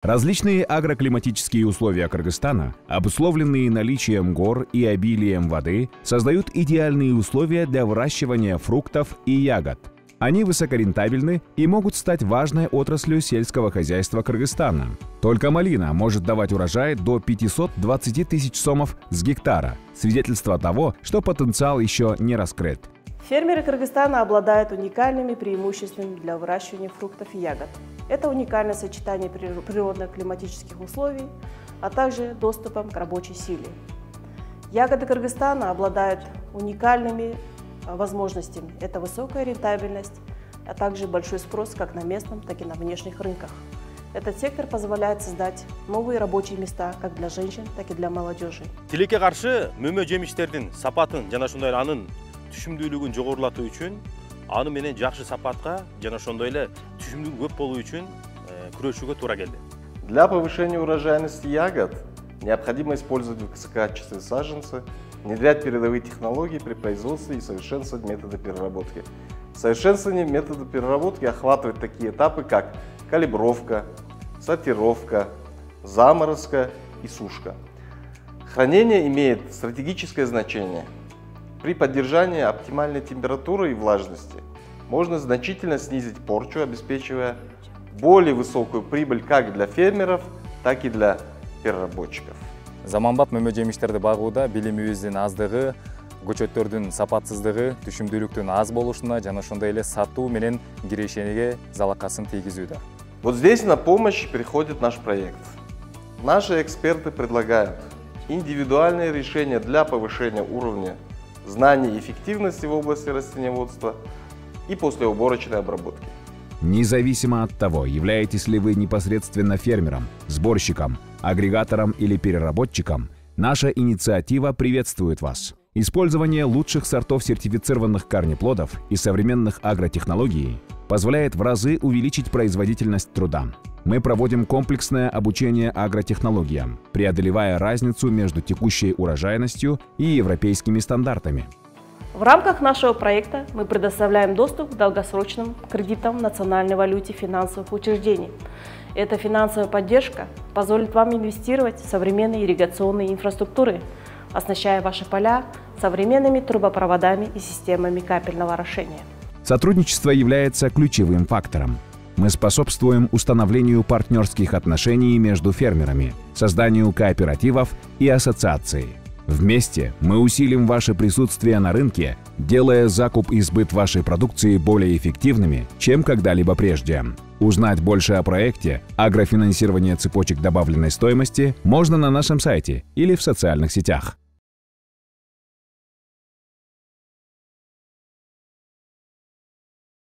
Различные агроклиматические условия Кыргызстана, обусловленные наличием гор и обилием воды, создают идеальные условия для выращивания фруктов и ягод. Они высокорентабельны и могут стать важной отраслью сельского хозяйства Кыргызстана. Только малина может давать урожай до 520 тысяч сомов с гектара, свидетельство того, что потенциал еще не раскрыт. Фермеры Кыргызстана обладают уникальными преимуществами для выращивания фруктов и ягод. Это уникальное сочетание природно-климатических условий, а также доступом к рабочей силе. Ягоды Кыргызстана обладают уникальными возможностями. Это высокая рентабельность, а также большой спрос как на местном, так и на внешних рынках. Этот сектор позволяет создать новые рабочие места как для женщин, так и для молодежи. Тилекке каршы мөмө жемиштердин сапатын жана ошондой анын түшүмдүүлүгүн жогорулатуу үчүн, аны менен жакшы сапатка жана ошондой эле түшүмдүүлүгү көп болуу үчүн күрөшүүгө туура келди. Для повышения урожайности ягод необходимо использовать высококачественные саженцы, внедрять передовые технологии при производстве и совершенствовать методы переработки. Совершенствование метода переработки охватывает такие этапы, как калибровка, сортировка, заморозка и сушка. Хранение имеет стратегическое значение. При поддержании оптимальной температуры и влажности можно значительно снизить порчу, обеспечивая более высокую прибыль как для фермеров, так и для переработчиков. Заманбап мөмө жемиштерди багууда билимибиздин аздыгы, көчөттөрдүн сапатсыздыгы, түшүмдүүлүктүн аз болушуна жана ошондой эле сатуу менен кирешенеге залакасын тийгизүүдө. Вот здесь на помощь приходит наш проект. Наши эксперты предлагают индивидуальные решения для повышения уровня знаний и эффективности в области растениеводства и послеуборочной обработки. Независимо от того, являетесь ли вы непосредственно фермером, сборщиком, агрегатором или переработчиком, наша инициатива приветствует вас. Использование лучших сортов сертифицированных корнеплодов и современных агротехнологий позволяет в разы увеличить производительность труда. Мы проводим комплексное обучение агротехнологиям, преодолевая разницу между текущей урожайностью и европейскими стандартами. В рамках нашего проекта мы предоставляем доступ к долгосрочным кредитам в национальной валюте финансовых учреждений. Эта финансовая поддержка позволит вам инвестировать в современные ирригационные инфраструктуры, оснащая ваши поля современными трубопроводами и системами капельного орошения. Сотрудничество является ключевым фактором. Мы способствуем установлению партнерских отношений между фермерами, созданию кооперативов и ассоциаций. Вместе мы усилим ваше присутствие на рынке, делая закуп и сбыт вашей продукции более эффективными, чем когда-либо прежде. Узнать больше о проекте «Агрофинансирование цепочек добавленной стоимости» можно на нашем сайте или в социальных сетях.